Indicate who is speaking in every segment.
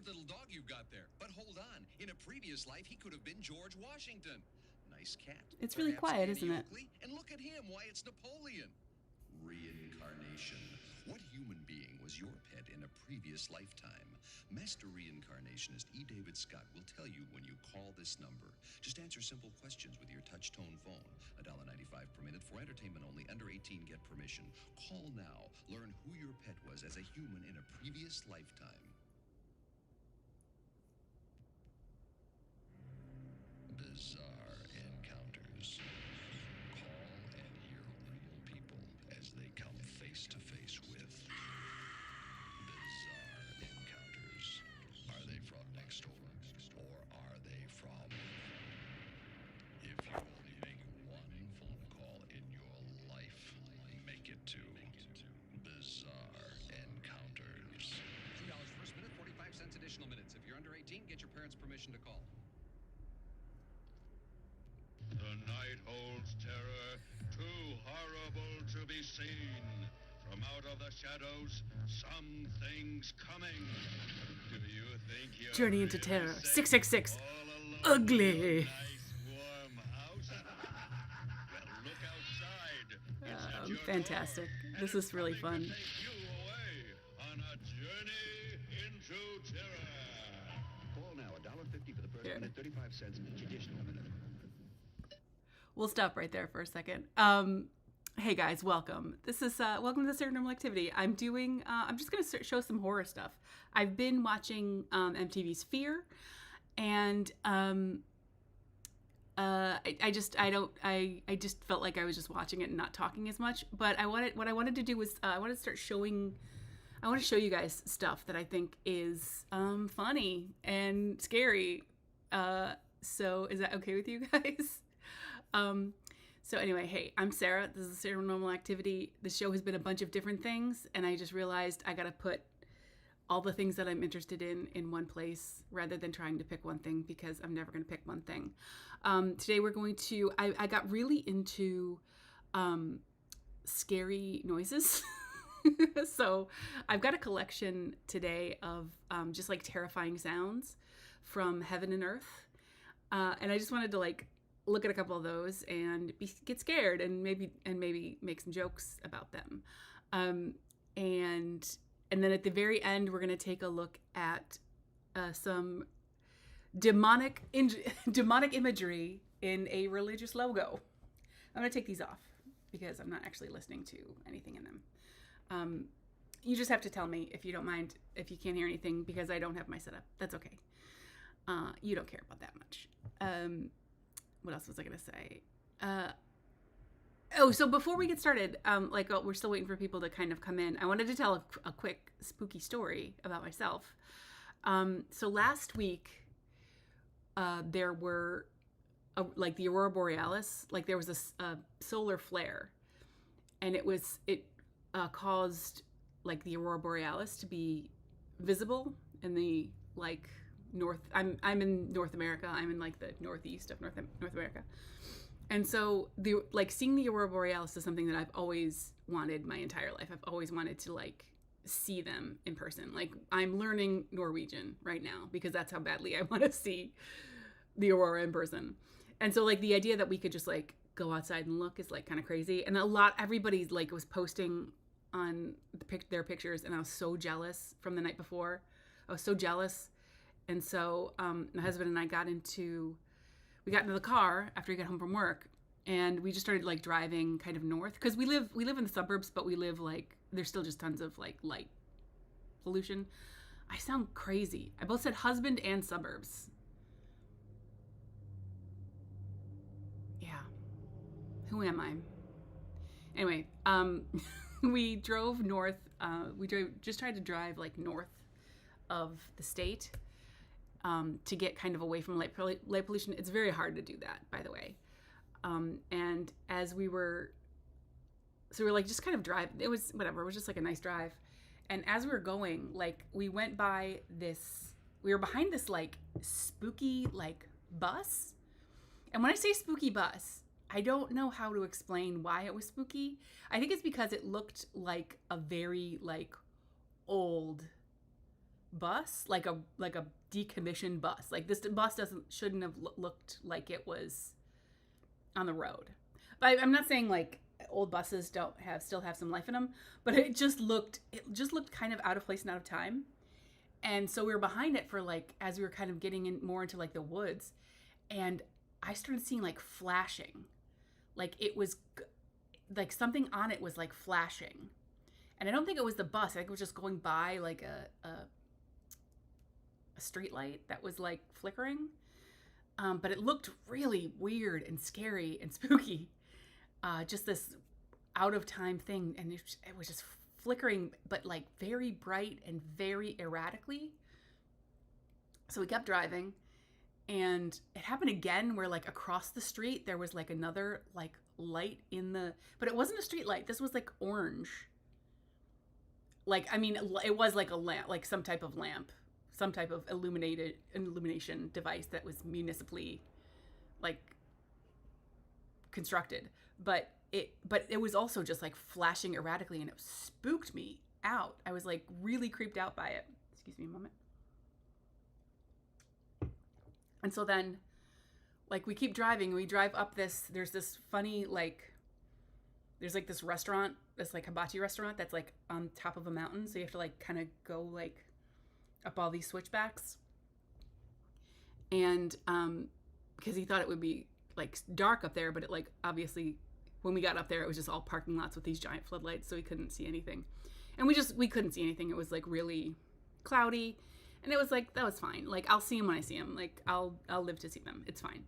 Speaker 1: cute little dog you got there. But hold on. In a previous life, he could have been George Washington. Nice cat.
Speaker 2: It's really quiet, isn't it?
Speaker 1: And look at him. Why, it's Napoleon. Reincarnation. What human being was your pet in a previous lifetime? Master reincarnationist E. David Scott will tell you when you call this number. Just answer simple questions with your touch-tone phone. $1.95 per minute for entertainment only. Under 18, get permission. Call now. Learn who your pet was as a human in a previous lifetime. Bizarre encounters. Call and hear real people as they come face to face with bizarre encounters. Are they from next door, or are they from? If you only make one phone call in your life, make it to Bizarre Encounters. $2 first minute, 45 cents additional minutes. If you're under 18, get your parents' permission to call.
Speaker 3: The night holds terror, too horrible to be seen. From out of the shadows, some things coming. Do you think you're
Speaker 2: Journey into
Speaker 3: really
Speaker 2: Terror.
Speaker 3: safe
Speaker 2: 666.
Speaker 3: all alone
Speaker 2: Ugly.
Speaker 3: in a nice warm house? Well, look outside. It's at your
Speaker 2: Fantastic.
Speaker 3: door, and
Speaker 2: This
Speaker 3: it's
Speaker 2: is really
Speaker 3: coming to
Speaker 2: fun.
Speaker 3: take you away on a journey into terror.
Speaker 4: Call now, $1.50 for the first
Speaker 2: Here.
Speaker 4: minute, 35 cents each additional minute.
Speaker 2: We'll stop right there for a second. Hey guys, welcome. This is welcome to the Paranormal Activity. I'm just going to show some horror stuff. I've been watching MTV's Fear, and I just felt like I was just watching it and not talking as much. But what I wanted to do was I want to show you guys stuff that I think is funny and scary. So is that okay with you guys? So anyway, hey, I'm Sarah. This is the Paranormal Activity. The show has been a bunch of different things, and I just realized I got to put all the things that I'm interested in one place rather than trying to pick one thing, because I'm never going to pick one thing. Today we're going to, I got really into scary noises. So I've got a collection today of just like terrifying sounds from heaven and earth. And I just wanted to like look at a couple of those and get scared and maybe make some jokes about them. And then at the very end, we're going to take a look at some demonic imagery in a religious logo. I'm going to take these off because I'm not actually listening to anything in them. You just have to tell me if you don't mind, if you can't hear anything, because I don't have my setup. That's okay. You don't care about that much. What else was I going to say? So before we get started, we're still waiting for people to kind of come in. I wanted to tell a quick spooky story about myself. So last week, there were the Aurora Borealis, like there was a solar flare, and it caused like the Aurora Borealis to be visible in the like north. I'm in North America. I'm in like the northeast of North America. And so seeing the Aurora Borealis is something that I've always wanted my entire life. I've always wanted to like see them in person. Like I'm learning Norwegian right now because that's how badly I want to see the Aurora in person. And so like the idea that we could just like go outside and look is like kind of crazy. And everybody like was posting on their pictures, and I was so jealous from the night before. I was so jealous. And so my husband and I got into the car after we got home from work, and we just started like driving kind of north, because we live in the suburbs, but we live like there's still just tons of like light pollution. I sound crazy. I both said husband and suburbs. Yeah. Who am I? Anyway, we drove north. Just tried to drive like north of the state. To get kind of away from light pollution. It's very hard to do that, by the way. And as we were like just kind of drive, it was whatever, it was just like a nice drive. And as we were going, like we were behind this like spooky like bus. And when I say spooky bus, I don't know how to explain why it was spooky. I think it's because it looked like a very like old bus, like a decommissioned bus. Like this bus shouldn't have looked like it was on the road. But I'm not saying like old buses still have some life in them, but it just looked kind of out of place and out of time. And so we were behind it for like, as we were kind of getting in more into like the woods, and I started seeing like flashing. Like it was like something on it was like flashing. And I don't think it was the bus. I think it was just going by like a street light that was like flickering. But it looked really weird and scary and spooky. Just this out of time thing. And it was just flickering, but like very bright and very erratically. So we kept driving, and it happened again where like across the street there was like another like light but it wasn't a street light. This was like orange. Like, I mean, it was like a lamp, like some type of lamp, some type of illumination device that was municipally like constructed. But it was also just like flashing erratically, and it spooked me out. I was like really creeped out by it. Excuse me a moment. And so then like we keep driving, and we drive up there's this funny like, there's like this restaurant, this like hibachi restaurant that's like on top of a mountain. So you have to like kind of go like up all these switchbacks. And because he thought it would be like dark up there, but it like obviously when we got up there, it was just all parking lots with these giant floodlights, so we couldn't see anything. And we couldn't see anything. It was like really cloudy, and it was like, that was fine. Like, I'll see them when I see them. Like, I'll live to see them. It's fine.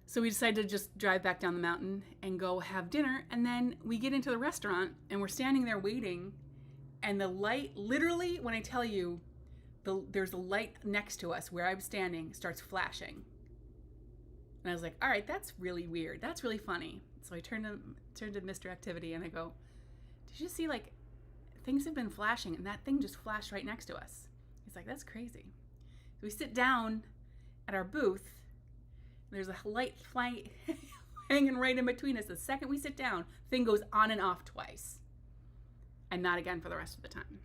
Speaker 2: So we decided to just drive back down the mountain and go have dinner. And then we get into the restaurant, and we're standing there waiting, and the light, literally, when I tell you, there's a light next to us where I'm standing, starts flashing. And I was like, all right, that's really weird. That's really funny. So I turned to Mr. Activity, and I go, did you see, like, things have been flashing, and that thing just flashed right next to us. He's like, that's crazy. So we sit down at our booth. There's a light hanging right in between us. The second we sit down, thing goes on and off twice. And not again for the rest of the time.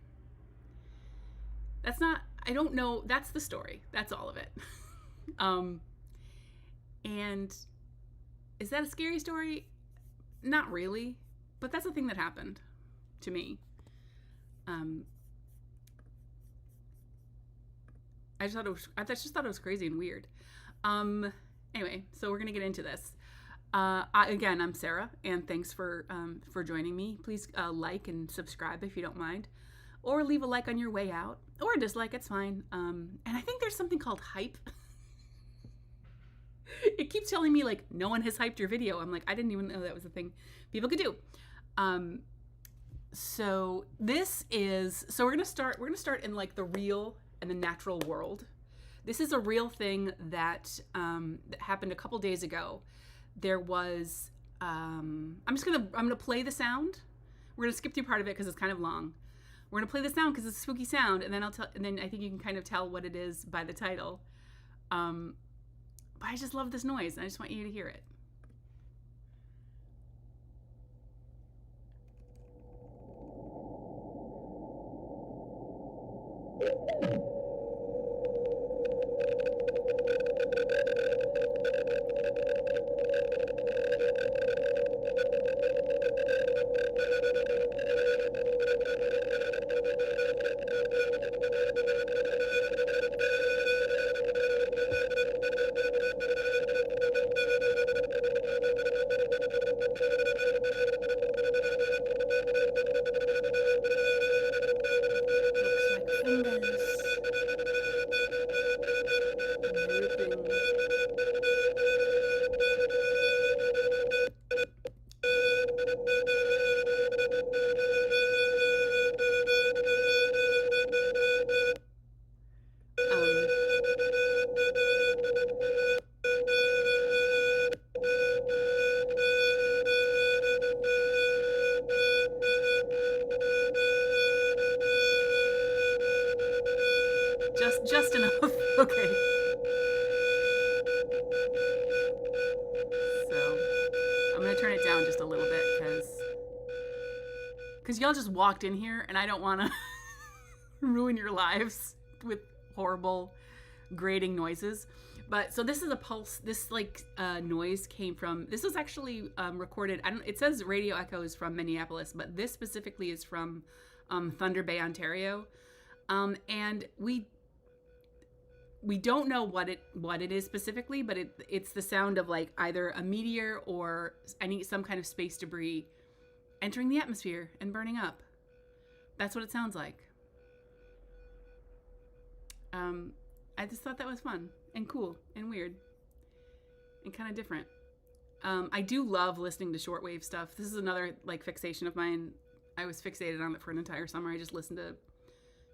Speaker 2: I don't know. That's the story. That's all of it. And is that a scary story? Not really. But that's the thing that happened to me. I just thought it was crazy and weird. Anyway, so we're gonna get into this. Again, I'm Sarah, and thanks for joining me. Please like and subscribe if you don't mind, or leave a like on your way out, or a dislike. It's fine. And I think there's something called hype. It keeps telling me like no one has hyped your video. I'm like, I didn't even know that was a thing people could do. So we're gonna start in like the real and the natural world. This is a real thing that happened a couple days ago. There was I'm gonna play the sound. We're gonna skip through part of it because it's kind of long. We're gonna play the sound because it's a spooky sound, and then I think you can kind of tell what it is by the title. But I just love this noise, and I just want you to hear it. Just enough. Okay. So I'm gonna turn it down just a little bit because y'all just walked in here, and I don't want to ruin your lives with horrible grating noises. But so this is a pulse. This noise came from. This was actually recorded. It says radio echoes from Minneapolis, but this specifically is from Thunder Bay, Ontario, and we don't know what it is specifically, but it's the sound of like either a meteor or some kind of space debris entering the atmosphere and burning up. That's what it sounds like. I just thought that was fun and cool and weird and kind of different. I do love listening to shortwave stuff. This is another like fixation of mine. I was fixated on it for an entire summer. I just listened to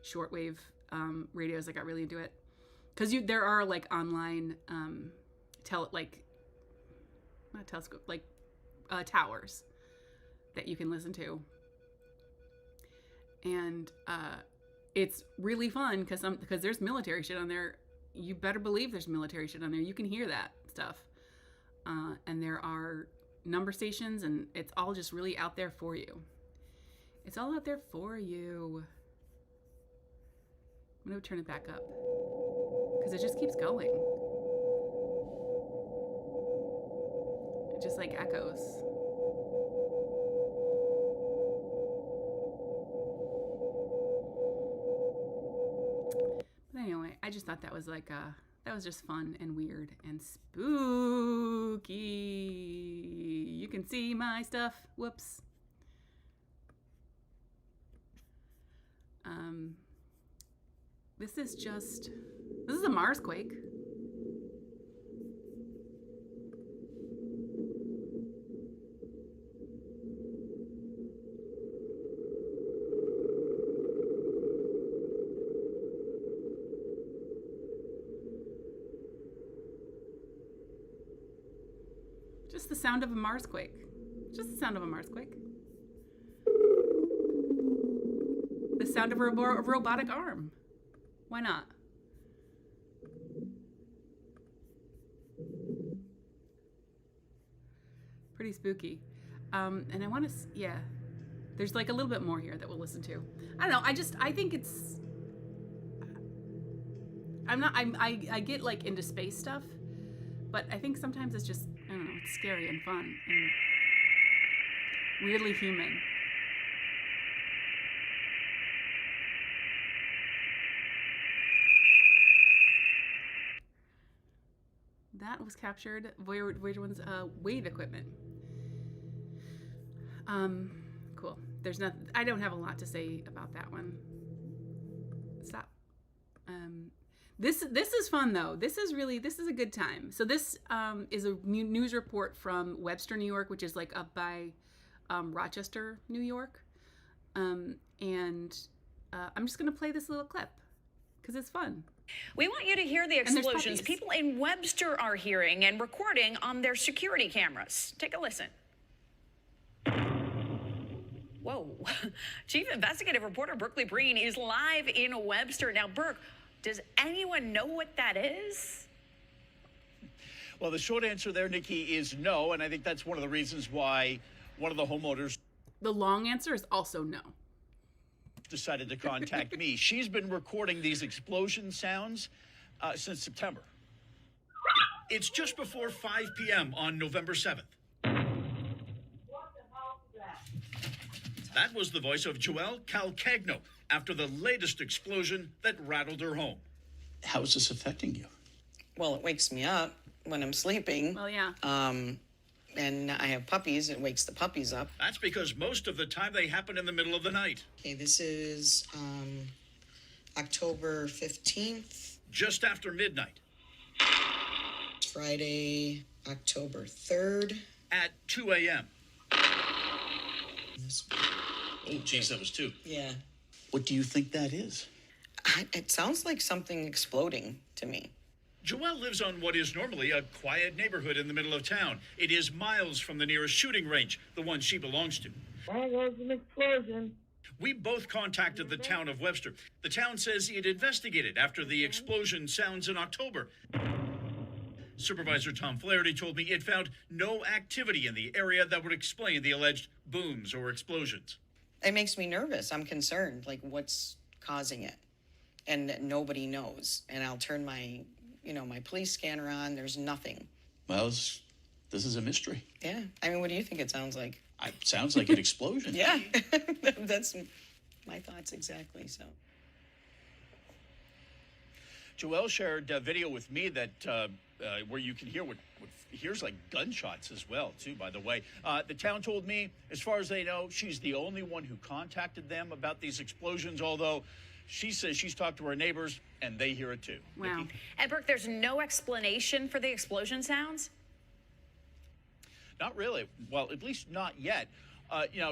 Speaker 2: shortwave radios. I got really into it because there are like online towers that you can listen to, and it's really fun because there's military shit on there. You better believe there's military shit on there. You can hear that stuff. And there are number stations, and it's all just really out there for you. It's all out there for you. I'm going to turn it back up because it just keeps going. It just like echoes. Anyway, I just thought that was that was just fun and weird and spooky. You can see my stuff. Whoops. This is a Marsquake. Just the sound of a Marsquake. Just the sound of a Marsquake. The sound of a robotic arm. Why not? Pretty spooky. And I want to, yeah. There's like a little bit more here that we'll listen to. I don't know. I think it's, I get like into space stuff, but I think sometimes it's just, I don't know, it's scary and fun and weirdly human. That was captured. Voyager 1's wave equipment. Cool. There's nothing. I don't have a lot to say about that one. Stop. This is fun though. This is a good time. So this is a news report from Webster, New York, which is like up by Rochester, New York. And I'm just gonna play this little clip because it's fun.
Speaker 5: We want you to hear the explosions people in Webster are hearing and recording on their security cameras. Take a listen. Whoa. Chief Investigative Reporter Berkeley Breen is live in Webster. Now, Burke, does anyone know what that is?
Speaker 6: Well, the short answer there, Nikki, is no, and I think that's one of the reasons why one of the homeowners...
Speaker 2: The long answer is also no.
Speaker 6: ...decided to contact me. She's been recording these explosion sounds since September.
Speaker 7: It's just before 5 p.m. on November 7th. That was the voice of Joelle Calcagno after the latest explosion that rattled her home.
Speaker 6: How is this affecting you?
Speaker 8: Well, it wakes me up when I'm sleeping.
Speaker 2: Well, yeah.
Speaker 8: And I have puppies. It wakes the puppies up.
Speaker 7: That's because most of the time they happen in the middle of the night.
Speaker 8: Okay, this is October 15th.
Speaker 7: Just after midnight.
Speaker 8: Friday, October 3rd.
Speaker 7: At 2 a.m.
Speaker 8: This
Speaker 7: Oh, geez, that was 2.
Speaker 8: Yeah.
Speaker 6: What do you think that is?
Speaker 8: It sounds like something exploding to me.
Speaker 7: Joelle lives on what is normally a quiet neighborhood in the middle of town. It is miles from the nearest shooting range, the one she belongs to.
Speaker 9: There goes an explosion.
Speaker 7: We both contacted the town of Webster. The town says it investigated after the explosion sounds in October. Supervisor Tom Flaherty told me it found no activity in the area that would explain the alleged booms or explosions.
Speaker 8: It makes me nervous. I'm concerned. Like, what's causing it, and nobody knows. And I'll turn my, my police scanner on. There's nothing.
Speaker 6: Well, this is a mystery.
Speaker 8: Yeah. I mean, what do you think it sounds like?
Speaker 6: It sounds like an explosion.
Speaker 8: Yeah. That's my thoughts exactly. So.
Speaker 6: Joelle shared a video with me that where you can hear what hears like gunshots as well, too, by the way. The town told me, as far as they know, she's the only one who contacted them about these explosions, although she says she's talked to her neighbors and they hear it too.
Speaker 2: Wow.
Speaker 6: Nikki?
Speaker 5: And Brooke, there's no explanation for the explosion sounds?
Speaker 6: Not really. Well, at least not yet.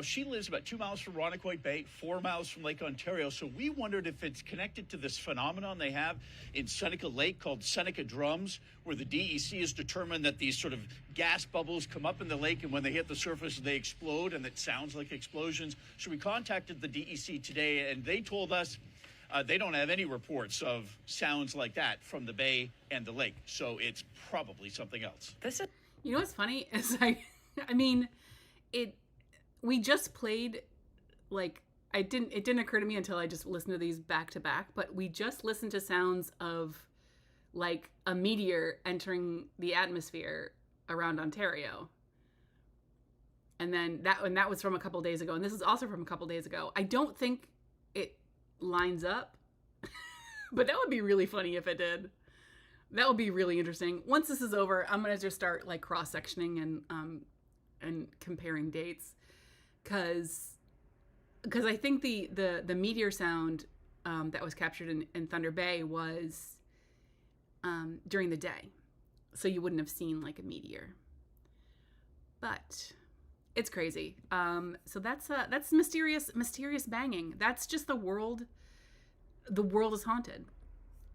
Speaker 6: She lives about 2 miles from Marsquake Bay, 4 miles from Lake Ontario. So we wondered if it's connected to this phenomenon they have in Seneca Lake called Seneca drums, where the DEC has determined that these sort of gas bubbles come up in the lake, and when they hit the surface, they explode, and it sounds like explosions. So we contacted the DEC today, and they told us they don't have any reports of sounds like that from the bay and the lake. So it's probably something else.
Speaker 2: You know what's funny is we just played, like, it didn't occur to me until I just listened to these back to back, but we just listened to sounds of like a meteor entering the atmosphere around Ontario. And then that was from a couple days ago, and this is also from a couple days ago. I don't think it lines up, but that would be really funny if it did. That would be really interesting. Once this is over, I'm gonna just start like cross-sectioning and comparing dates. Because I think the meteor sound that was captured in Thunder Bay was during the day, so you wouldn't have seen like a meteor. But it's crazy. So that's mysterious banging. That's just the world. The world is haunted,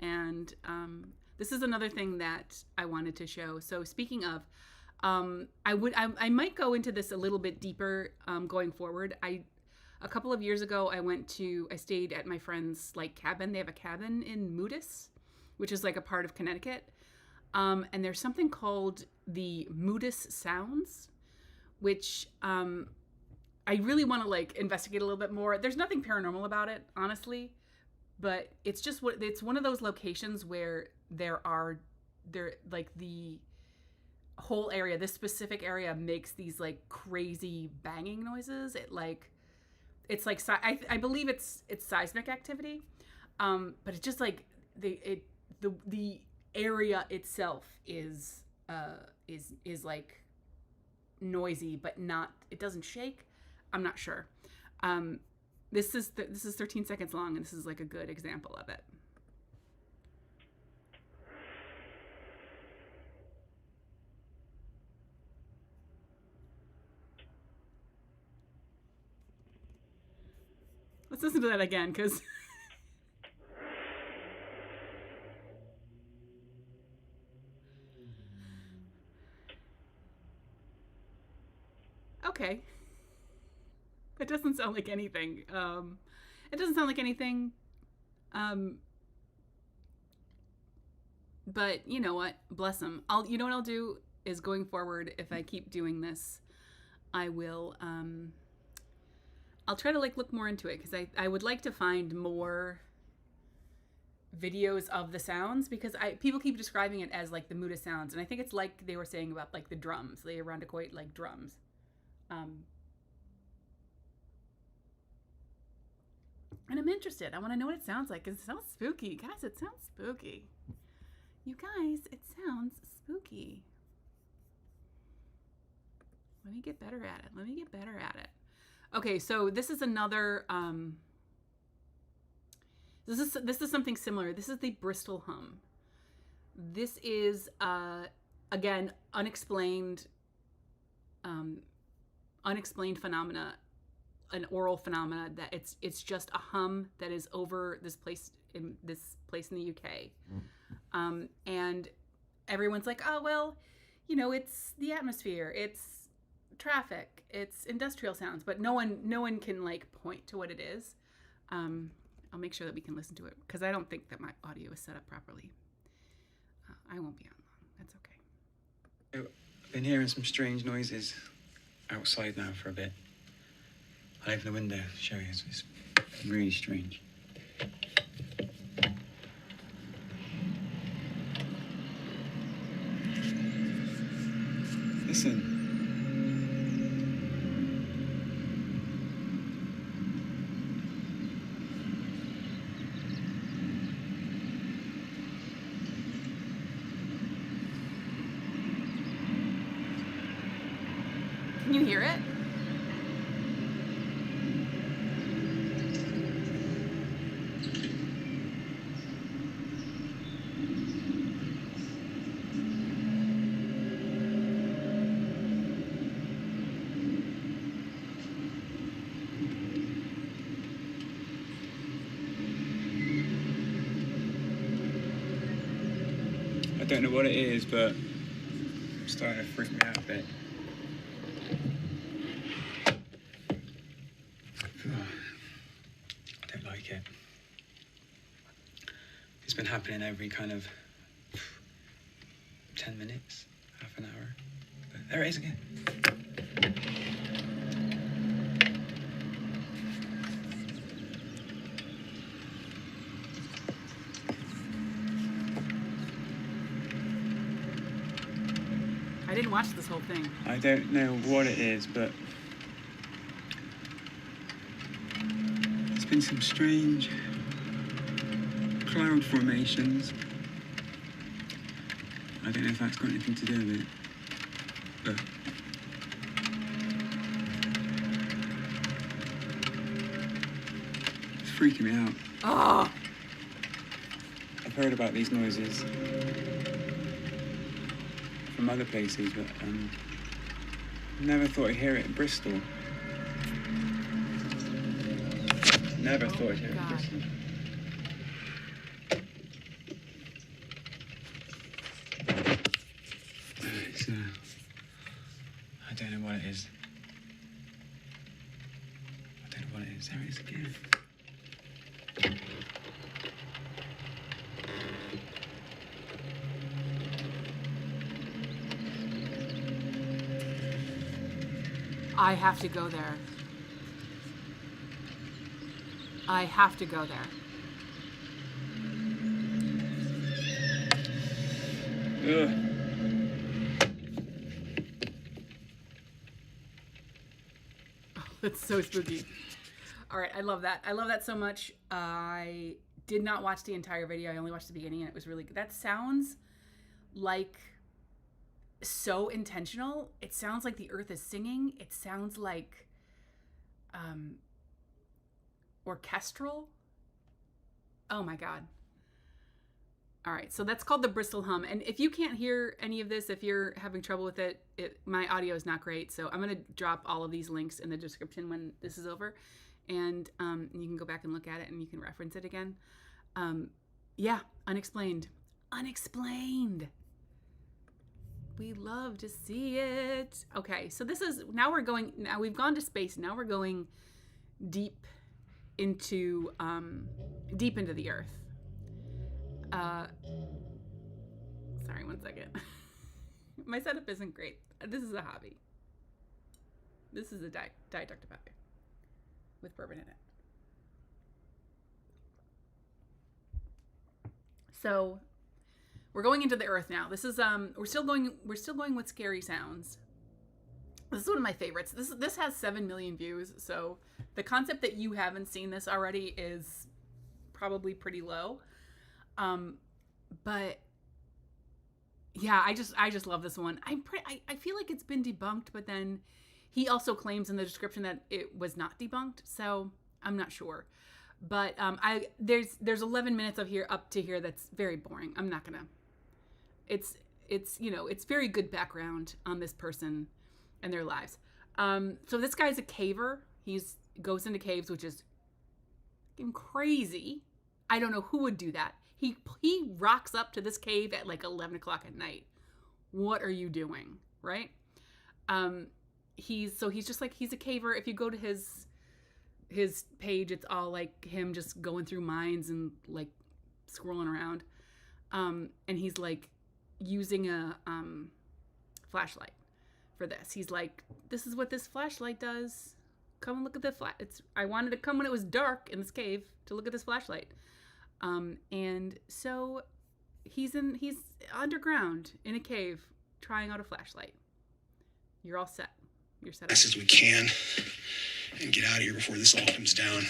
Speaker 2: and this is another thing that I wanted to show. So speaking of. I might go into this a little bit deeper going forward. A couple of years ago, I stayed at my friend's like cabin. They have a cabin in Moodus, which is like a part of Connecticut. And there's something called the Moodus Sounds, which I really want to like investigate a little bit more. There's nothing paranormal about it, honestly, but it's one of those locations where there like the whole area, this specific area makes these like crazy banging noises. It's like I believe it's seismic activity, but it's just like the area itself is like noisy, but not, it doesn't shake. I'm not sure. This is 13 seconds long, and this is like a good example of it. Let's listen to that again, because okay. It doesn't sound like anything. But you know what? Bless them. You know what I'll do is, going forward, if I keep doing this, I will I'll try to like look more into it, because I would like to find more videos of the sounds, because people keep describing it as like the Moodus Sounds, and I think it's like they were saying about like the drums. They eradicate like drums. And I'm interested. I want to know what it sounds like, because it sounds spooky. Guys, it sounds spooky. You guys, it sounds spooky. Let me get better at it. Okay, so this is another, this is something similar. This is the Bristol Hum. This is, again, unexplained phenomena, an oral phenomena, that it's just a hum that is over this place in the UK. And everyone's like, oh, well, it's the atmosphere, it's traffic, it's industrial sounds, but no one can like point to what it is. I'll make sure that we can listen to it, because I don't think that my audio is set up properly. I won't be on long. That's okay.
Speaker 10: I've been hearing some strange noises outside now for a bit. I open the window, show you. It's really strange. Listen.
Speaker 2: Can you hear it?
Speaker 10: I don't know what it is, but it's starting to freak me out a bit. I don't like it. It's been happening every kind of 10 minutes, half an hour. But there it is again.
Speaker 2: I didn't watch this whole thing.
Speaker 10: I don't know what it is, but there's been some strange cloud formations. I don't know if that's got anything to do with it, but it's freaking me out.
Speaker 2: Oh,
Speaker 10: I've heard about these noises from other places, but never thought I'd hear it in Bristol. Never thought I'd hear it in
Speaker 2: God.
Speaker 10: Bristol. It's, I don't know what it is. I don't know what it is. There it is again.
Speaker 2: I have to go there. I have to go there.
Speaker 10: Ugh.
Speaker 2: Oh, that's so spooky. All right, I love that. I love that so much. I did not watch the entire video. I only watched the beginning, and it was really good. That sounds like so intentional. It sounds like the earth is singing. It sounds like orchestral. Oh my God. All right, so that's called the Bristol Hum. And if you can't hear any of this, if you're having trouble with it, my audio is not great. So I'm going to drop all of these links in the description when this is over. And you can go back and look at it and you can reference it again. Yeah, Unexplained. Unexplained. We love to see it. Okay, so this is, now we've gone to space. Now we're going deep into the earth. Sorry, one second. My setup isn't great. This is a hobby. This is a Diet Dr. Pepper with bourbon in it. So we're going into the earth now. This is we're still going with scary sounds. This is one of my favorites. This has 7 million views, so the concept that you haven't seen this already is probably pretty low. But yeah, I just love this one. I feel like it's been debunked, but then he also claims in the description that it was not debunked, so I'm not sure. But there's 11 minutes of here up to here that's very boring. I'm not gonna. It's very good background on this person and their lives. So this guy's a caver. Goes into caves, which is crazy. I don't know who would do that. He rocks up to this cave at like 11 o'clock at night. What are you doing, right? He's just like, he's a caver. If you go to his page, it's all like him just going through mines and like scrolling around. And he's like using a flashlight for this. He's like, this is what this flashlight does. Come and look at the I wanted to come when it was dark in this cave to look at this flashlight. And so he's underground in a cave trying out a flashlight. You're all set. You're set up.
Speaker 11: As we can and get out of here before this all comes down.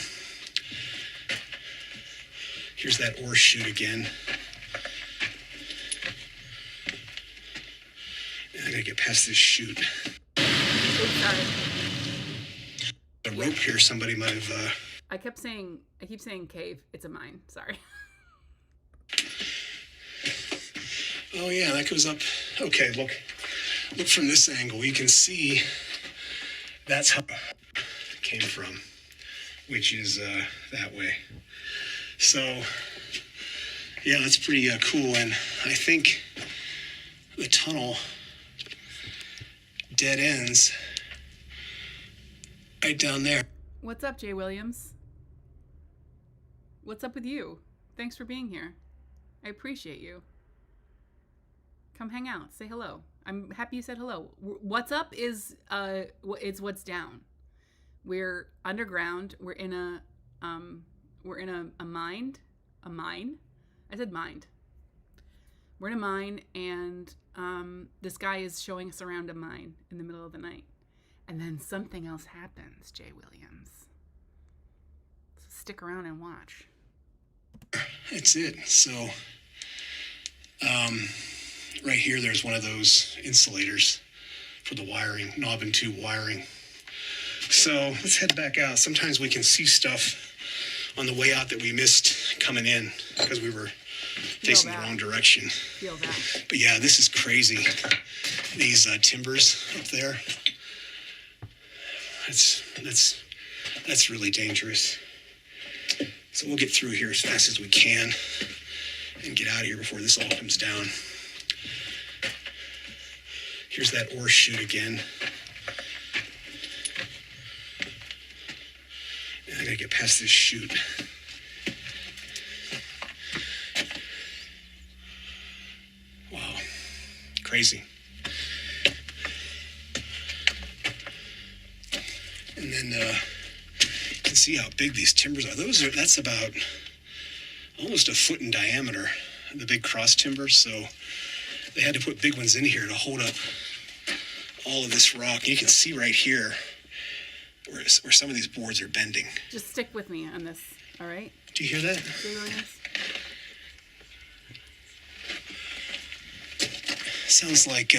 Speaker 11: Here's that ore chute again. And I gotta get past this chute.
Speaker 2: Oops, sorry.
Speaker 11: The rope here, somebody might have.
Speaker 2: I keep saying cave. It's a mine. Sorry.
Speaker 11: Oh yeah, that goes up. Okay, look from this angle. You can see that's how it came from, which is that way. So yeah, that's pretty cool. And I think the tunnel dead ends right down there.
Speaker 2: What's up, Jay Williams? What's up with you? Thanks for being here. I appreciate you. Come hang out. Say hello. I'm happy you said hello. What's up is what's down. We're underground. We're in a mine. A mine? I said mind. We're in a mine, and this guy is showing us around a mine in the middle of the night. And then something else happens, Jay Williams. So stick around and watch.
Speaker 11: That's it. So, right here, there's one of those insulators for the wiring, knob and tube wiring. So let's head back out. Sometimes we can see stuff on the way out that we missed coming in because we were facing the wrong direction.
Speaker 2: Feel that.
Speaker 11: But yeah, this is crazy. These timbers up there. That's really dangerous. So we'll get through here as fast as we can and get out of here before this all comes down. Here's that ore chute again. And I gotta get past this chute. Wow, crazy. And then you can see how big these timbers are. That's about almost a foot in diameter, the big cross timbers. So they had to put big ones in here to hold up all of this rock. And you can see right here where some of these boards are bending.
Speaker 2: Just stick with me on this, all right?
Speaker 11: Do you hear that?
Speaker 2: Jay Williams?
Speaker 11: Sounds like,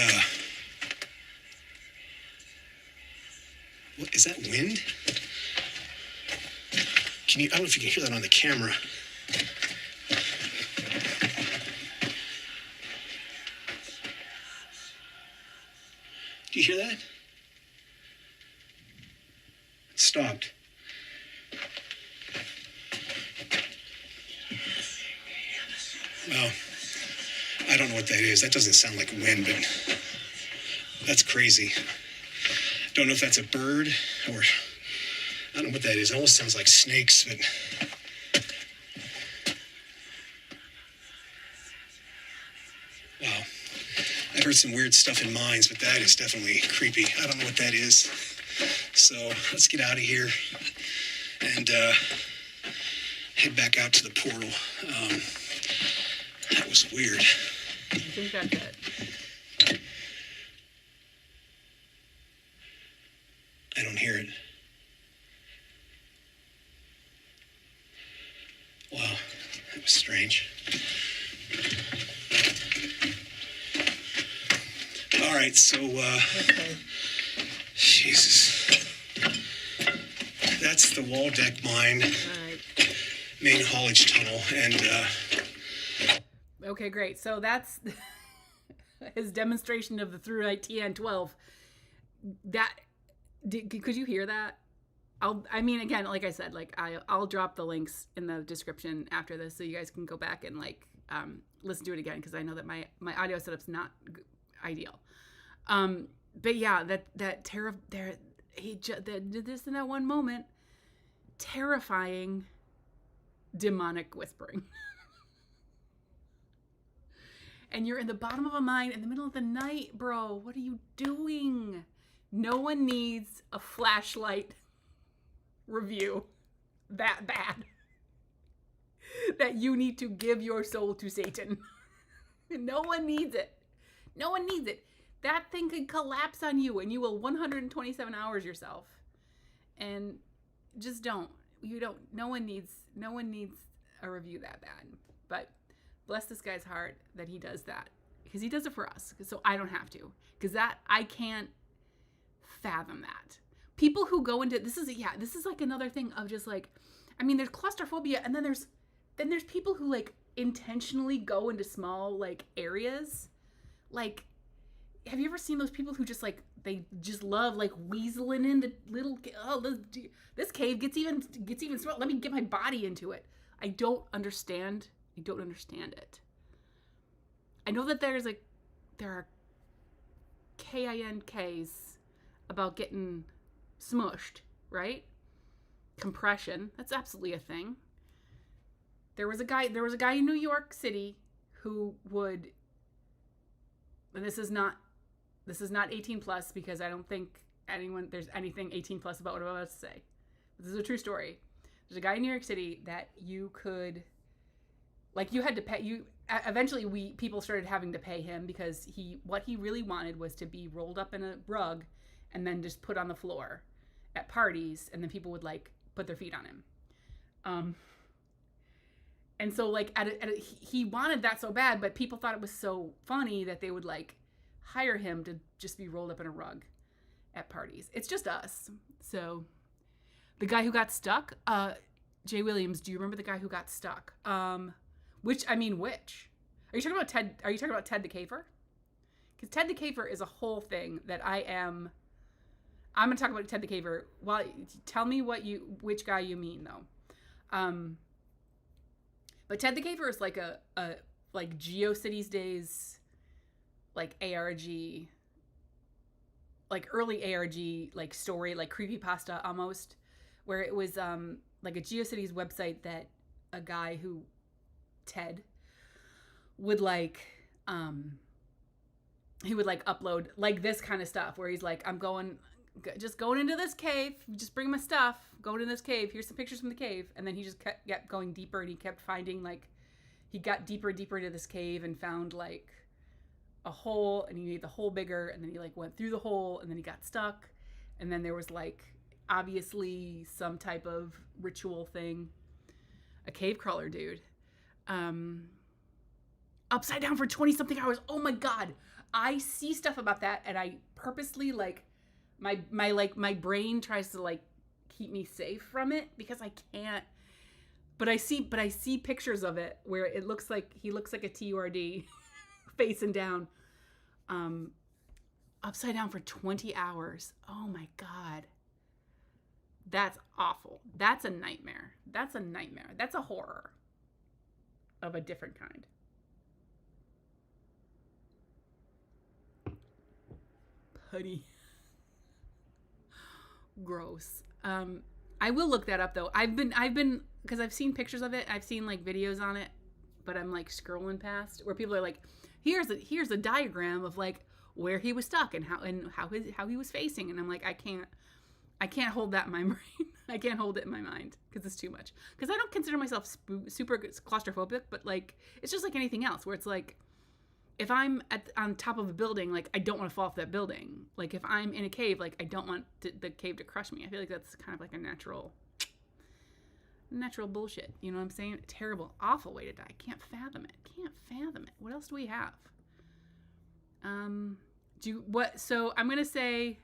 Speaker 11: what, is that wind? I don't know if you can hear that on the camera. Do you hear that? It stopped. Well, I don't know what that is. That doesn't sound like wind, but that's crazy. Don't know if that's a bird or I don't know what that is. It almost sounds like snakes, but wow. I've heard some weird stuff in mines, but that is definitely creepy. I don't know what that is. So let's get out of here and head back out to the portal. That was weird.
Speaker 2: I think that's it.
Speaker 11: I don't hear it. Wow, that was strange. All right, so, Jesus. That's the wall deck mine,
Speaker 2: All right.
Speaker 11: main haulage tunnel, and,
Speaker 2: Okay, great. So that's his demonstration of the through-night TN12. Could you hear that? Again, like I said, I'll drop the links in the description after this so you guys can go back and listen to it again because I know that my audio setup's not ideal. But yeah, that terror there, he did this in that one moment. Terrifying, demonic whispering. And you're in the bottom of a mine in the middle of the night, bro. What are you doing? No one needs a flashlight review that bad that you need to give your soul to Satan. No one needs it. No one needs it. that thing could collapse on you and you will 127 hours yourself. And just don't. No one needs a review that bad. But bless this guy's heart that he does that, because he does it for us, so I don't have to, because I can't fathom that. People who go into this is like another thing of just like, I mean, there's claustrophobia, and then there's people who like intentionally go into small like areas. Like, have you ever seen those people who just like, they just love like weaseling into little, this cave gets even small, let me get my body into it. I don't understand it. I know that there are KINKs about getting smushed, right? Compression, that's absolutely a thing. There was a guy in New York City who would, and this is not 18 plus, because I don't think there's anything 18 plus about what I'm about to say. This is a true story. There's a guy in New York City that you could, like, you had to pay. Eventually people started having to pay him, because what he really wanted was to be rolled up in a rug and then just put on the floor at parties, and then people would like put their feet on him. And so like he wanted that so bad, but people thought it was so funny that they would like hire him to just be rolled up in a rug at parties. It's just us. So the guy who got stuck, Jay Williams, do you remember the guy who got stuck? Which? Are you talking about Ted? Are you talking about Ted the Caver? Because Ted the Caver is a whole thing that I'm going to talk about Ted the Caver. Well, tell me which guy you mean though. But Ted the Caver is like a like GeoCities days, like ARG, like early ARG, like story, like creepypasta almost, where it was like a GeoCities website that a guy who, Ted, would like, he would like upload like this kind of stuff where he's like, I'm just going into this cave, just bring my stuff, going in this cave, here's some pictures from the cave. And then he just kept going deeper, and he kept finding, like, he got deeper and deeper into this cave and found like a hole, and he made the hole bigger, and then he like went through the hole, and then he got stuck, and then there was like obviously some type of ritual thing. A cave crawler dude, upside down for 20 something hours. Oh my god, I see stuff about that, and I purposely like my brain tries to like keep me safe from it, because I can't. But I see pictures of it where it looks like he looks like a TURD facing down, upside down for 20 hours. Oh my god, that's awful. That's a nightmare. That's a horror of a different kind. Putty. Gross. I will look that up though. I've been because I've seen pictures of it. I've seen like videos on it, but I'm like scrolling past where people are like, here's a diagram of like where he was stuck and how he was facing, and I'm like, I can't hold that in my brain. I can't hold it in my mind because it's too much. Because I don't consider myself super claustrophobic, but like it's just like anything else where it's like, if I'm on top of a building, like I don't want to fall off that building. Like if I'm in a cave, like I don't want the cave to crush me. I feel like that's kind of like a natural bullshit. You know what I'm saying? Terrible, awful way to die. Can't fathom it. What else do we have? So I'm gonna say,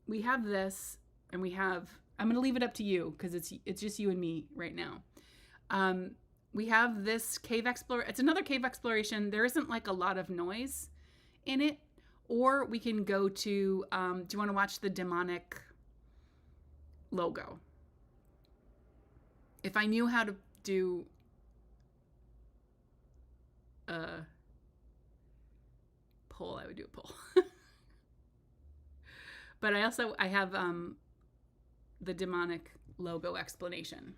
Speaker 2: we have this, and I'm gonna leave it up to you because it's just you and me right now. We have this cave exploration. It's another cave exploration. There isn't like a lot of noise in it. Or we can go to, do you want to watch the demonic logo? If I knew how to do a poll, I would do a poll. But I have the demonic logo explanation.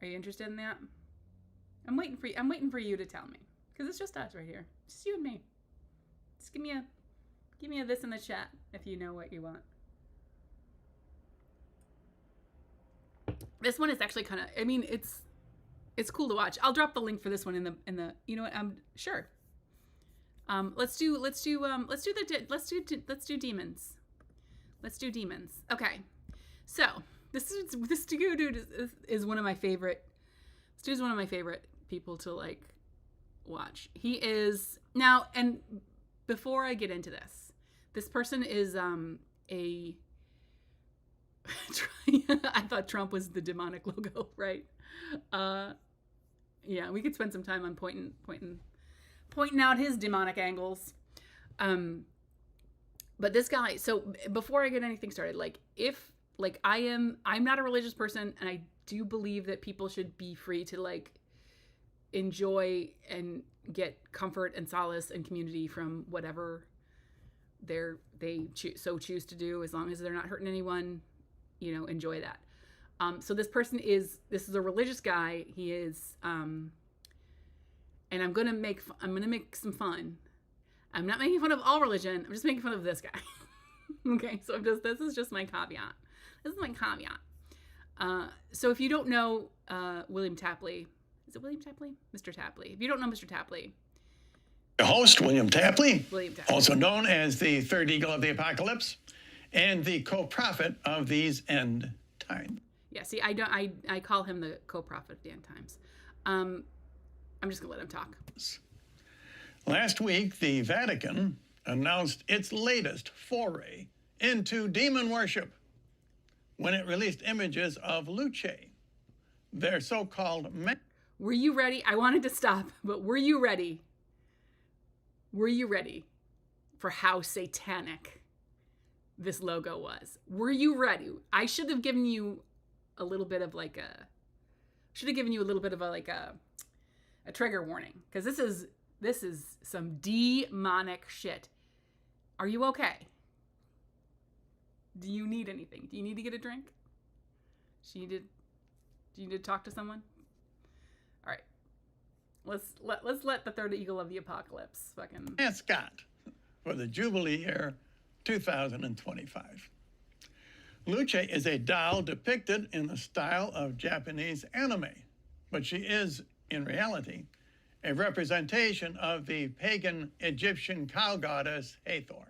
Speaker 2: Are you interested in that? I'm waiting for you to tell me, because it's just us right here, just you and me. Just give me a this in the chat if you know what you want. This one is actually kind of, I mean, it's It's cool to watch. I'll drop the link for this one in the. You know what? Sure. Let's do demons. Let's do demons. Okay. So this dude is one of my favorite. This dude's one of my favorite people to like watch. He is now, and before I get into this person is a. I thought Trump was the demonic logo, right? Yeah, we could spend some time on pointing out his demonic angles. But this guy, so before I get anything started, I'm not a religious person, and I do believe that people should be free to like enjoy and get comfort and solace and community from whatever they choose to do, as long as they're not hurting anyone. Enjoy that. So this is a religious guy. He is, and I'm gonna make some fun. I'm not making fun of all religion. I'm just making fun of this guy. Okay, so this is just my caveat. This is my caveat. So if you don't know William Tapley, is it William Tapley? Mr. Tapley. If you don't know Mr. Tapley,
Speaker 12: the host, William Tapley,
Speaker 2: Tapley,
Speaker 12: also known as the third eagle of the apocalypse and the co-prophet of these end times.
Speaker 2: Yeah, see, I call him the co-prophet of the end times. I'm just gonna let him talk.
Speaker 12: Last week, the Vatican announced its latest foray into demon worship when it released images of Luce, their so-called.
Speaker 2: Were you ready? I wanted to stop, but were you ready? Were you ready for how satanic this logo was? Were you ready? I should have given you a little bit of like a trigger warning, because this is some demonic shit. Are you okay? Do you need anything? Do you need to get a drink? Do you need to talk to someone? All right. Let's let the third eagle of the apocalypse fucking
Speaker 12: mascot for the Jubilee year 2025. Luce is a doll depicted in the style of Japanese anime, but she is, in reality, a representation of the pagan Egyptian cow goddess Hathor.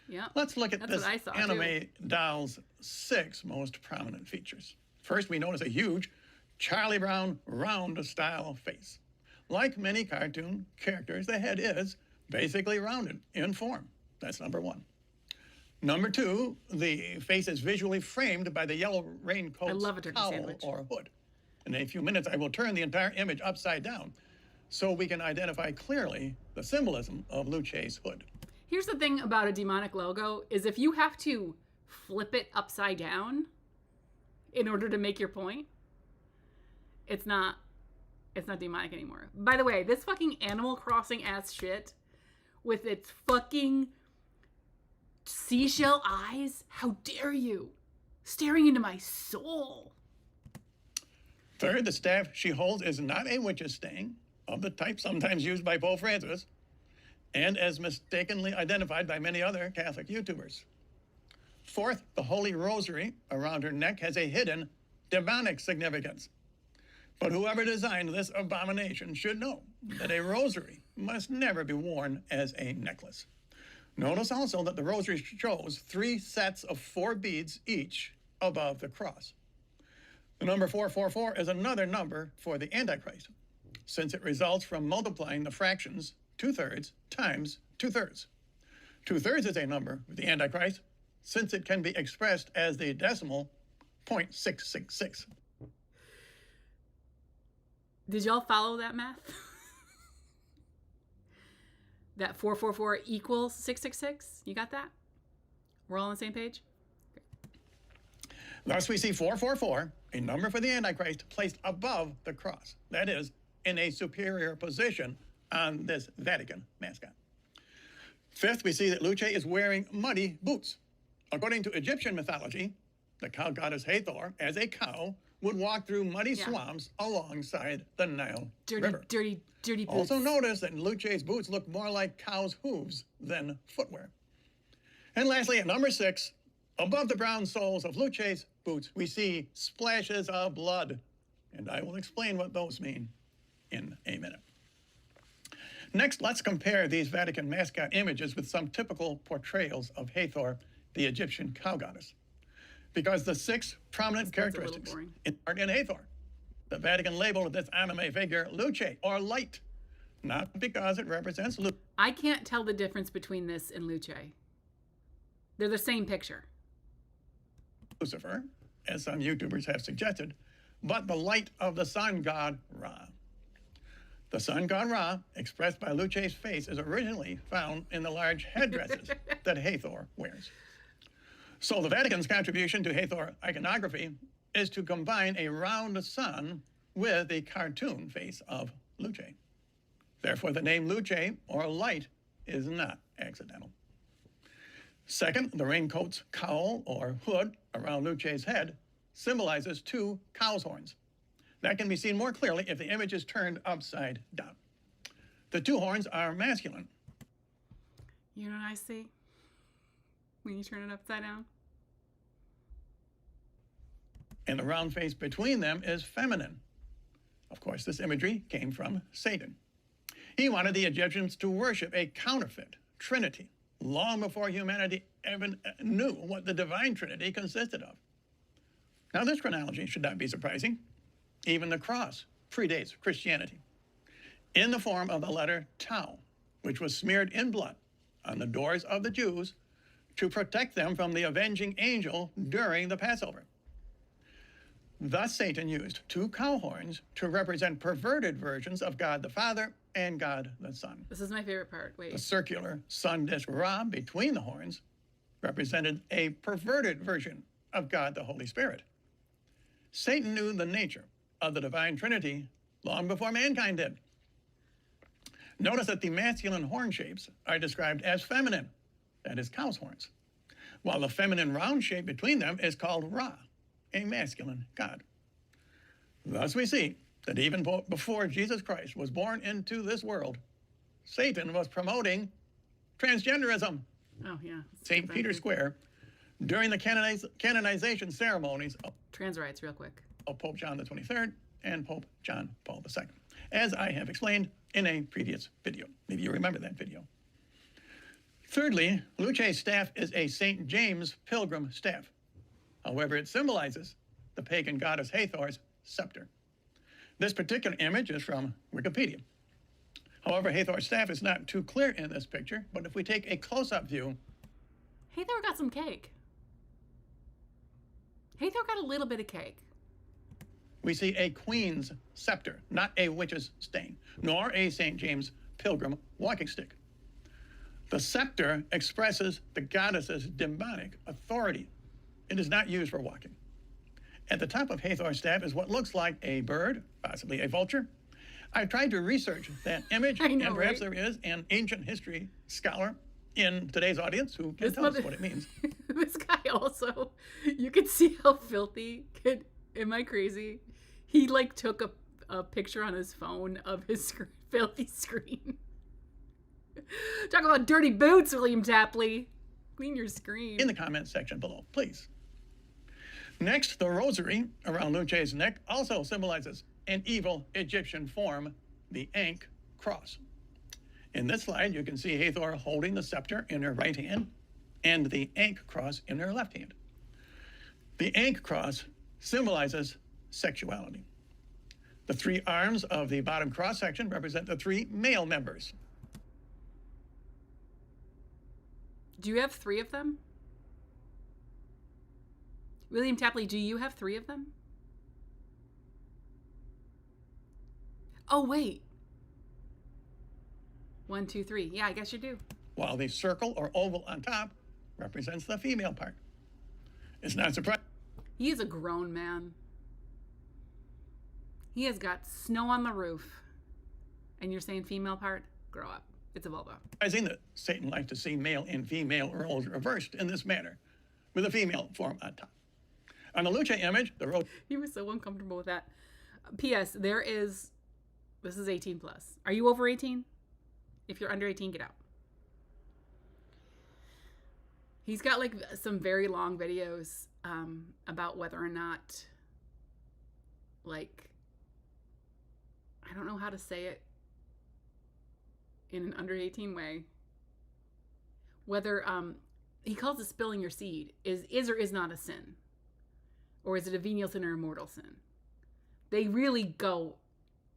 Speaker 2: Yeah.
Speaker 12: Let's look at this anime doll's 6 most prominent features. First, we notice a huge Charlie Brown round style face. Like many cartoon characters, the head is basically rounded in form. That's number 1. Number 2, the face is visually framed by the yellow raincoat's cowl or hood. In a few minutes, I will turn the entire image upside down so we can identify clearly the symbolism of Luce's hood.
Speaker 2: Here's the thing about a demonic logo, is if you have to flip it upside down in order to make your point, it's not demonic anymore. By the way, this fucking Animal Crossing ass shit with its fucking seashell eyes, how dare you? Staring into my soul.
Speaker 12: Third, the staff she holds is not a witch's stain of the type sometimes used by Pope Francis and as mistakenly identified by many other Catholic YouTubers. Fourth, the Holy Rosary around her neck has a hidden demonic significance. But whoever designed this abomination should know that a rosary must never be worn as a necklace. Notice also that the rosary shows 3 sets of 4 beads each above the cross. The number 444 is another number for the Antichrist, since it results from multiplying the fractions 2/3 times 2/3. 2/3 is a number for the Antichrist, since it can be expressed as the decimal 0.666.
Speaker 2: Did y'all follow that math? That 444 equals 666? You got that? We're all on the same page?
Speaker 12: Thus we see 444, a number for the Antichrist, placed above the cross. That is, in a superior position on this Vatican mascot. Fifth, we see that Luce is wearing muddy boots. According to Egyptian mythology, the cow goddess Hathor, as a cow, would walk through muddy swamps alongside the Nile River.
Speaker 2: Dirty boots.
Speaker 12: Also notice that Luce's boots look more like cow's hooves than footwear. And lastly, at number 6, above the brown soles of Luce's boots, we see splashes of blood. and I will explain what those mean in a minute. Next, let's compare these Vatican mascot images with some typical portrayals of Hathor, the Egyptian cow goddess. Because the 6 prominent characteristics are in Hathor. The Vatican labeled this anime figure Luce, or light, not because it represents Luce.
Speaker 2: I can't tell the difference between this and Luce. They're the same picture.
Speaker 12: Lucifer, as some YouTubers have suggested, but the light of the sun god Ra. The sun god Ra, expressed by Luce's face, is originally found in the large headdresses that Hathor wears. So the Vatican's contribution to Hathor iconography is to combine a round sun with the cartoon face of Luce. Therefore, the name Luce, or light, is not accidental. Second, the raincoat's cowl, or hood, around Luce's head symbolizes 2 cow's horns. That can be seen more clearly if the image is turned upside down. The 2 horns are masculine.
Speaker 2: You know what I see when you turn it upside down?
Speaker 12: And the round face between them is feminine. Of course, this imagery came from Satan. He wanted the Egyptians to worship a counterfeit Trinity long before humanity even knew what the divine Trinity consisted of. Now, this chronology should not be surprising. Even the cross predates Christianity, in the form of the letter tau, which was smeared in blood on the doors of the Jews to protect them from the avenging angel during the Passover. Thus, Satan used 2 cow horns to represent perverted versions of God the Father and God the Son.
Speaker 2: This is my favorite part. Wait.
Speaker 12: The circular sun disk Ra between the horns represented a perverted version of God the Holy Spirit. Satan knew the nature of the divine Trinity long before mankind did. Notice that the masculine horn shapes are described as feminine, that is, cow's horns, while the feminine round shape between them is called Ra, a masculine god. Thus we see that even before Jesus Christ was born into this world, Satan was promoting transgenderism.
Speaker 2: Oh, yeah.
Speaker 12: St. Peter's Square, during the canonization ceremonies of
Speaker 2: trans rights, real quick,
Speaker 12: of Pope John the 23rd and Pope John Paul II, as I have explained in a previous video. Maybe you remember that video. Thirdly, Luce's staff is a St. James pilgrim staff. However, it symbolizes the pagan goddess Hathor's scepter. This particular image is from Wikipedia. However, Hathor's staff is not too clear in this picture, but if we take a close-up view...
Speaker 2: Hathor got some cake. Hathor got a little bit of cake.
Speaker 12: We see a queen's scepter, not a witch's stain, nor a St. James pilgrim walking stick. The scepter expresses the goddess's demonic authority. It is not used for walking. At the top of Hathor's staff is what looks like a bird, possibly a vulture. I tried to research that image, and perhaps there is an ancient history scholar in today's audience who can tell us what it means.
Speaker 2: This guy also, you can see how filthy. Am I crazy? He like took a picture on his phone of his filthy screen. Talk about dirty boots, William Tapley. Clean your screen.
Speaker 12: In the comments section below, please. Next, the rosary around Luce's neck also symbolizes an evil Egyptian form, the Ankh cross. In this slide, you can see Hathor holding the scepter in her right hand and the Ankh cross in her left hand. The Ankh cross symbolizes sexuality. The 3 arms of the bottom cross section represent the 3 male members.
Speaker 2: Do you have 3 of them? William Tapley, do you have 3 of them? Oh, wait. 1, 2, 3. Yeah, I guess you do.
Speaker 12: While the circle or oval on top represents the female part. It's not surprising.
Speaker 2: He is a grown man. He has got snow on the roof. And you're saying female part? Grow up. It's a vulva.
Speaker 12: Surprising that Satan likes to see male and female roles reversed in this manner, with a female form on top. On the Luce image, the rose...
Speaker 2: He was so uncomfortable with that. P.S. This is 18 plus. Are you over 18? If you're under 18, get out. He's got like some very long videos about whether or not like I don't know how to say it in an under 18 way. Whether he calls it spilling your seed is or is not a sin, or is it a venial sin or a mortal sin? They really go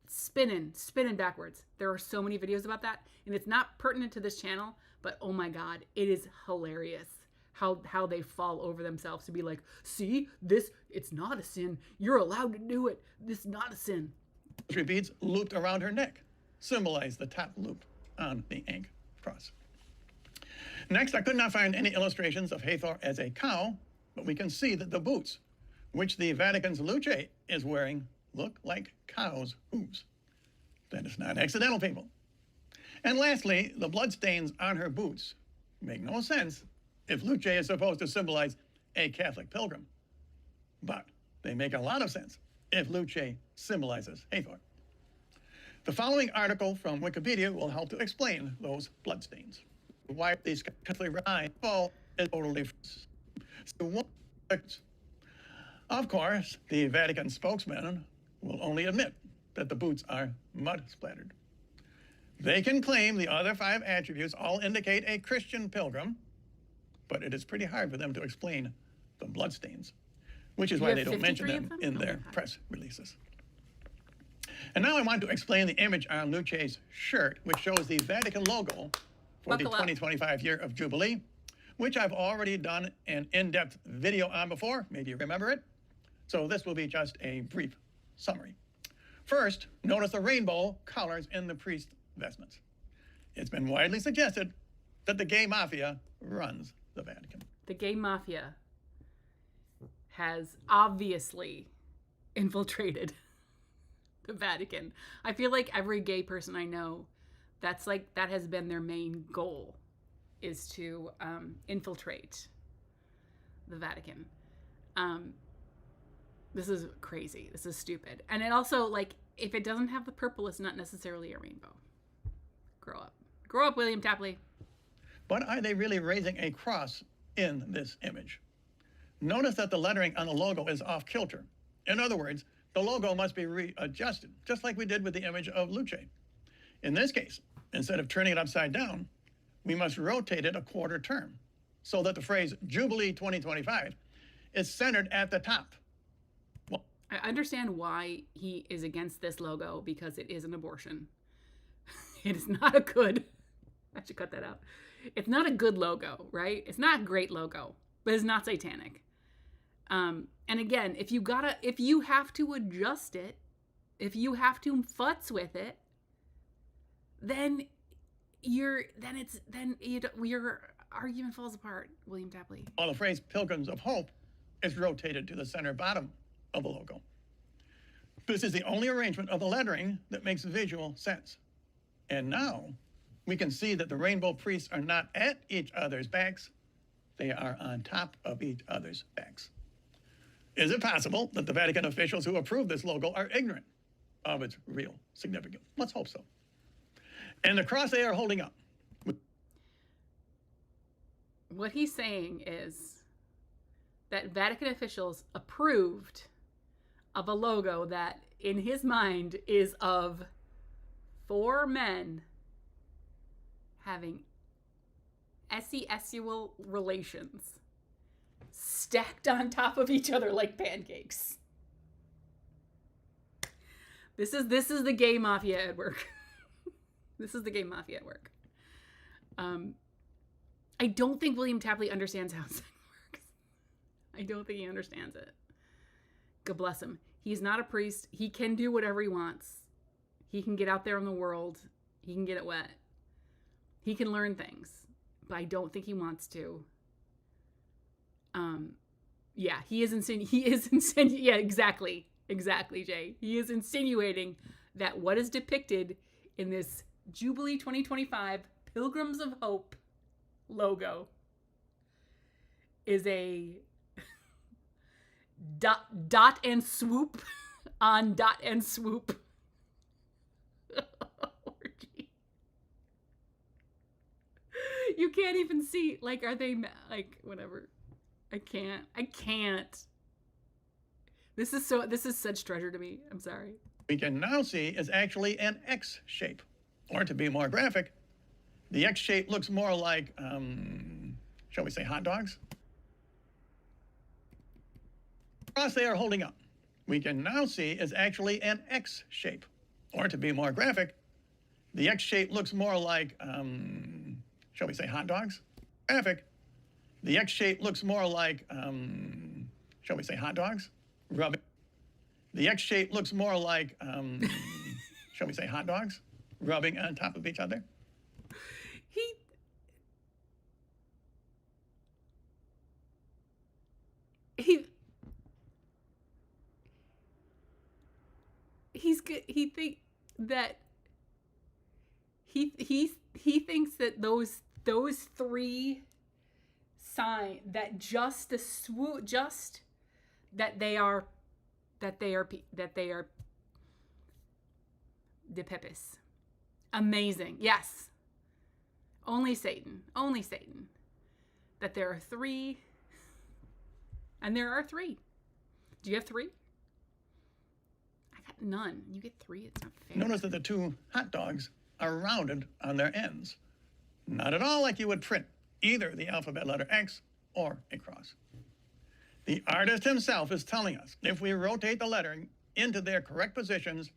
Speaker 2: spinning backwards. There are so many videos about that, and it's not pertinent to this channel, but oh my god, it is hilarious how they fall over themselves to be like, see, this, it's not a sin. You're allowed to do it. This is not a sin.
Speaker 12: Beads looped around her neck symbolize the top loop on the ink cross. Next, I could not find any illustrations of Hathor as a cow, but we can see that the boots, which the Vatican's Luce is wearing, look like cow's hooves. That is not accidental, people. And lastly, the bloodstains on her boots make no sense if Luce is supposed to symbolize a Catholic pilgrim. But they make a lot of sense if Luce symbolizes Hathor. The following article from Wikipedia will help to explain those bloodstains. Why these Catholic eye fall is totally false. Of course, the Vatican spokesman will only admit that the boots are mud splattered. They can claim the other 5 attributes all indicate a Christian pilgrim, but it is pretty hard for them to explain the bloodstains, which is why they don't mention them in their press releases. And now I want to explain the image on Luce's shirt, which shows the Vatican logo for the 2025 year of Jubilee, which I've already done an in-depth video on before. Maybe you remember it. So this will be just a brief summary. First, notice the rainbow colors in the priest's vestments. It's been widely suggested that the gay mafia runs the Vatican.
Speaker 2: The gay mafia has obviously infiltrated the Vatican. I feel like every gay person I know, that has been their main goal, is to infiltrate the Vatican. This is crazy. This is stupid. And it also, like, if it doesn't have the purple, it's not necessarily a rainbow. Grow up. Grow up, William Tapley.
Speaker 12: But are they really raising a cross in this image? Notice that the lettering on the logo is off kilter. In other words, the logo must be readjusted, just like we did with the image of Luce. In this case, instead of turning it upside down, we must rotate it a quarter turn so that the phrase Jubilee 2025 is centered at the top. Well,
Speaker 2: I understand why he is against this logo, because it is an abortion. It is not a good, I should cut that out. It's not a good logo, right? It's not a great logo, but it's not satanic. And again, if you have to adjust it, if you have to futz with it, then your argument falls apart, William Tapley.
Speaker 12: While the phrase Pilgrims of Hope is rotated to the center bottom of the logo. This is the only arrangement of the lettering that makes visual sense. And now we can see that the rainbow priests are not at each other's backs. They are on top of each other's backs. Is it possible that the Vatican officials who approved this logo are ignorant of its real significance? Let's hope so. And the cross they are holding up.
Speaker 2: What he's saying is that Vatican officials approved of a logo that, in his mind, is of 4 men having sexual relations stacked on top of each other like pancakes. This is the gay mafia at work. This is the gay mafia at work. I don't think William Tapley understands how sex works. I don't think he understands it. God bless him. He's not a priest. He can do whatever he wants. He can get out there in the world. He can get it wet. He can learn things, but I don't think he wants to. Yeah, yeah, exactly, Jay. He is insinuating that what is depicted in this Jubilee 2025 Pilgrims of Hope logo is a dot and swoop on dot and swoop orgy. You can't even see, like, are they, like, whatever. I can't. This is such treasure to me. I'm sorry.
Speaker 12: we can now see is actually an X shape. Or to be more graphic, the X shape looks more like, shall we say, hot dogs? The cross they are holding up, we can now see is actually an X shape. Or to be more graphic, the X shape looks more like, shall we say, hot dogs? Graphic, the X shape looks more like, shall we say, hot dogs? Rubbing. The X shape looks more like, shall we say, hot dogs? Rubbing on top of each other.
Speaker 2: He's good. He thinks that those three sign that just the swoop just that they are the pipis. Amazing. Yes. Only Satan. That there are three. And there are three. Do you have three? I got none. You get three? It's not fair.
Speaker 12: Notice that the two hot dogs are rounded on their ends. Not at all like you would print either the alphabet letter X or a cross. The artist himself is telling us if we rotate the lettering into their correct positions,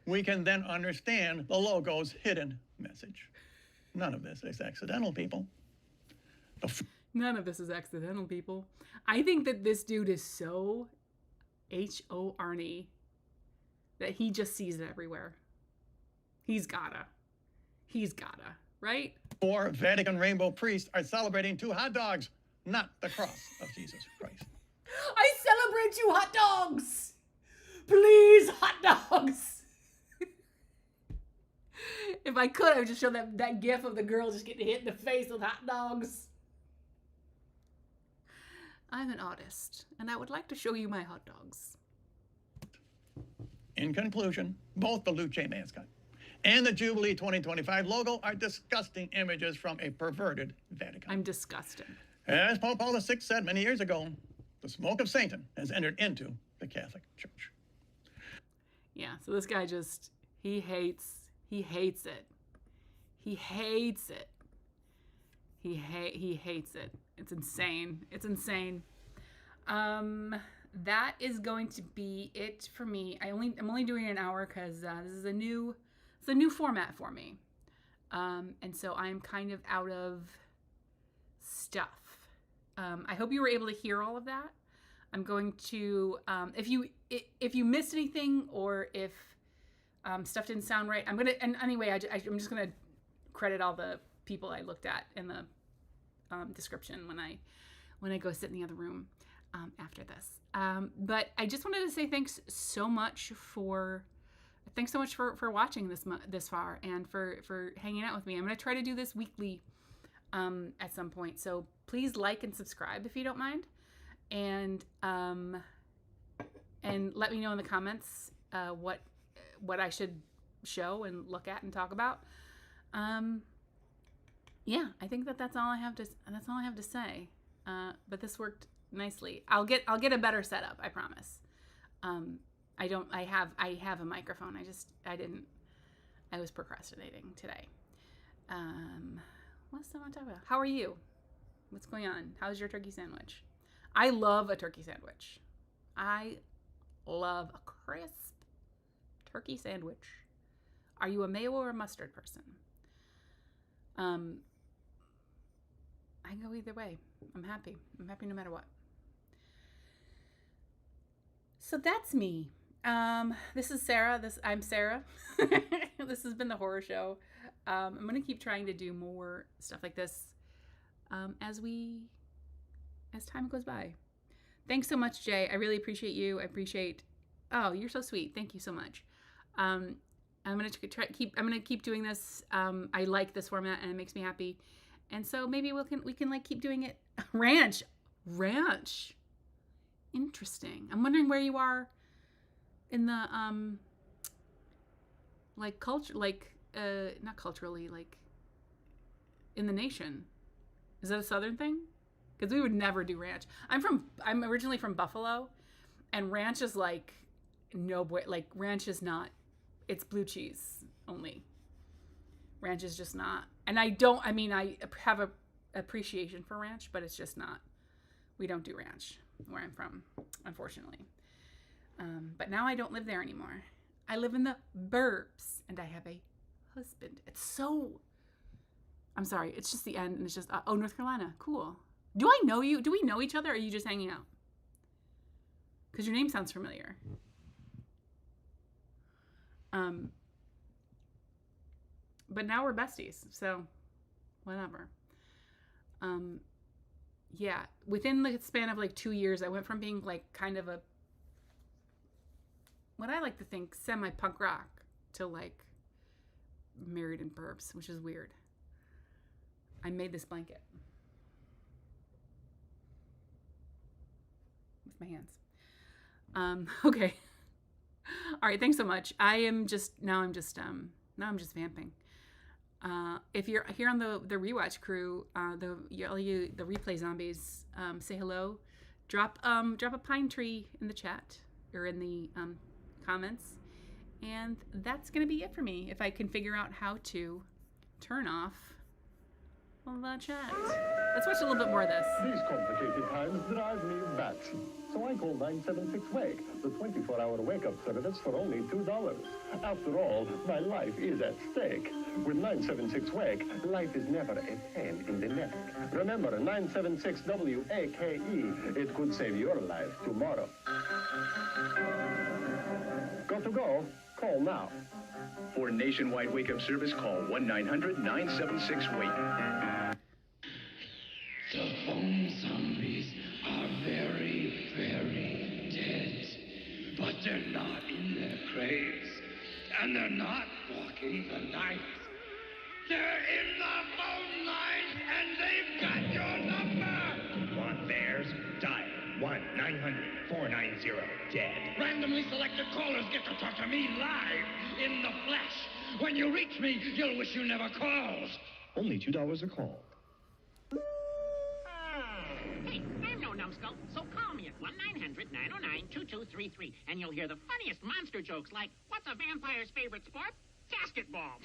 Speaker 12: we can then understand the logo's hidden message. None of this is accidental, people.
Speaker 2: None of this is accidental, people. I think that this dude is so H-O-R-N-E that he just sees it everywhere. He's gotta, right?
Speaker 12: 4 Vatican rainbow priests are celebrating 2 hot dogs, not the cross of Jesus Christ.
Speaker 2: I celebrate 2 hot dogs! Please, hot dogs! If I could, I would just show that gif of the girl just getting hit in the face with hot dogs. I'm an artist, and I would like to show you my hot dogs.
Speaker 12: In conclusion, both the Luce mascot and the Jubilee 2025 logo are disgusting images from a perverted Vatican.
Speaker 2: I'm disgusted.
Speaker 12: As Pope Paul VI said many years ago, the smoke of Satan has entered into the Catholic Church.
Speaker 2: Yeah, so this guy just, he hates it. He hates it. He hates it. It's insane. That is going to be it for me. I'm only doing an hour because this is a new format for me. And so I'm kind of out of stuff. I hope you were able to hear all of that. I'm going to, if you missed anything or if stuff didn't sound right, I'm just gonna credit all the people I looked at in the description when I go sit in the other room after this. But I just wanted to say thanks so much for watching this far and for hanging out with me. I'm gonna try to do this weekly at some point. So please like and subscribe if you don't mind, and let me know in the comments what I should show and look at and talk about. Yeah, I think that's all I have to say. But this worked nicely. I'll get a better setup, I promise. I have a microphone. I was procrastinating today. What else do I want to talk about? How are you? What's going on? How's your turkey sandwich? I love a turkey sandwich. I love a crisp turkey sandwich. Are you a mayo or a mustard person? I go either way. I'm happy no matter what. So that's me. This is Sarah. I'm Sarah. This has been the horror show. I'm gonna keep trying to do more stuff like this as time goes by. Thanks so much, Jay. I really appreciate you. Oh, you're so sweet. Thank you so much. I'm gonna keep doing this. I like this format and it makes me happy. And so maybe we can like keep doing it. Ranch. Interesting. I'm wondering where you are in the like culture, like not culturally, like in the nation. Is that a Southern thing? Because we would never do ranch. I'm originally from Buffalo, and ranch is like no boy, like ranch is not, it's blue cheese only. Ranch is just not. And I have a appreciation for ranch, but it's just not. We don't do ranch where I'm from, unfortunately. But now I don't live there anymore. I live in the burbs, and I have a husband. I'm sorry, it's just the end, and it's just, North Carolina, cool. Do I know you? Do we know each other, or are you just hanging out? Because your name sounds familiar. But now we're besties, so whatever. Yeah, within the span of like 2 years, I went from being like kind of what I like to think semi-punk rock to like married in burbs, which is weird. I made this blanket with my hands. Okay. All right, thanks so much. I'm just vamping. If you're here on the rewatch crew, the replay zombies, say hello. Drop a pine tree in the chat or in the comments, and that's gonna be it for me. If I can figure out how to turn off the chat. Let's watch a little bit more of this.
Speaker 13: These complicated times drive me batty. So I call 976-WAKE, the 24-hour wake-up service for only $2. After all, my life is at stake. With 976-WAKE, life is never a pain in the neck. Remember, 976-WAKE. It could save your life tomorrow. Got to go? Call now.
Speaker 4: For nationwide wake-up service, call 1-900-976-WAKE.
Speaker 14: The foam zombies are very, very dead. But they're not in their graves. And they're not walking the night. They're in the phone lines, and they've got your number.
Speaker 15: Want theirs? Dial 1-900-490-DEAD.
Speaker 14: Randomly selected callers get to talk to me live in the flesh. When you reach me, you'll wish you never called.
Speaker 15: Only $2 a call.
Speaker 16: Hey, I'm no numbskull, so call me at 1-900-909-2233, and you'll hear the funniest monster jokes like, what's a vampire's favorite sport? Basketball.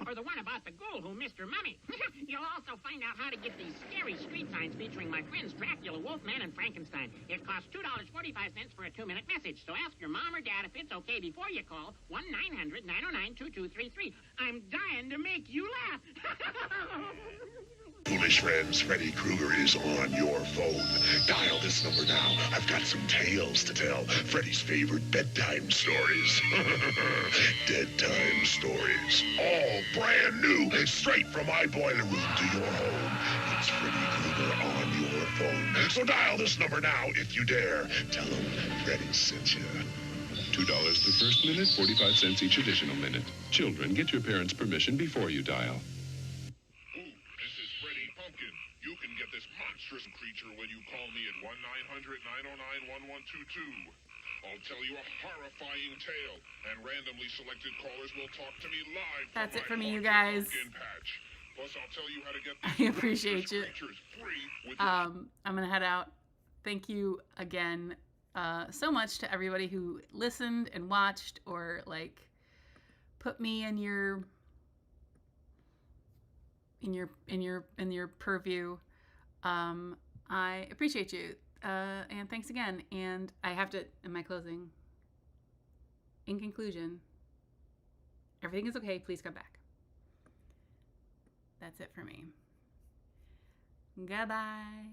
Speaker 16: Or the one about the ghoul who missed her mummy. You'll also find out how to get these scary street signs featuring my friends Dracula, Wolfman, and Frankenstein. It costs $2.45 for a 2-minute message, so ask your mom or dad if it's okay before you call 1-900-909-2233. I'm dying to make you laugh.
Speaker 17: Foolish friends, Freddy Krueger is on your phone. Dial this number now. I've got some tales to tell. Freddy's favorite bedtime stories. Dead time stories. All brand new, straight from my boiler room to your home. It's Freddy Krueger on your phone. So dial this number now if you dare. Tell him Freddy sent you.
Speaker 18: $2 the first minute, 45 cents each additional minute. Children, get your parents' permission before you dial.
Speaker 19: Creature when you call me at 1-900-909-1122. I'll tell you a horrifying tale, and randomly selected callers will talk to me live.
Speaker 2: That's it for me, you guys.
Speaker 19: Plus, I'll tell you how to get
Speaker 2: I appreciate you. I'm gonna head out. Thank you again so much to everybody who listened and watched or like put me in your purview. I appreciate you, and thanks again. And I have to, in my closing, in conclusion, everything is okay. Please come back. That's it for me. Goodbye.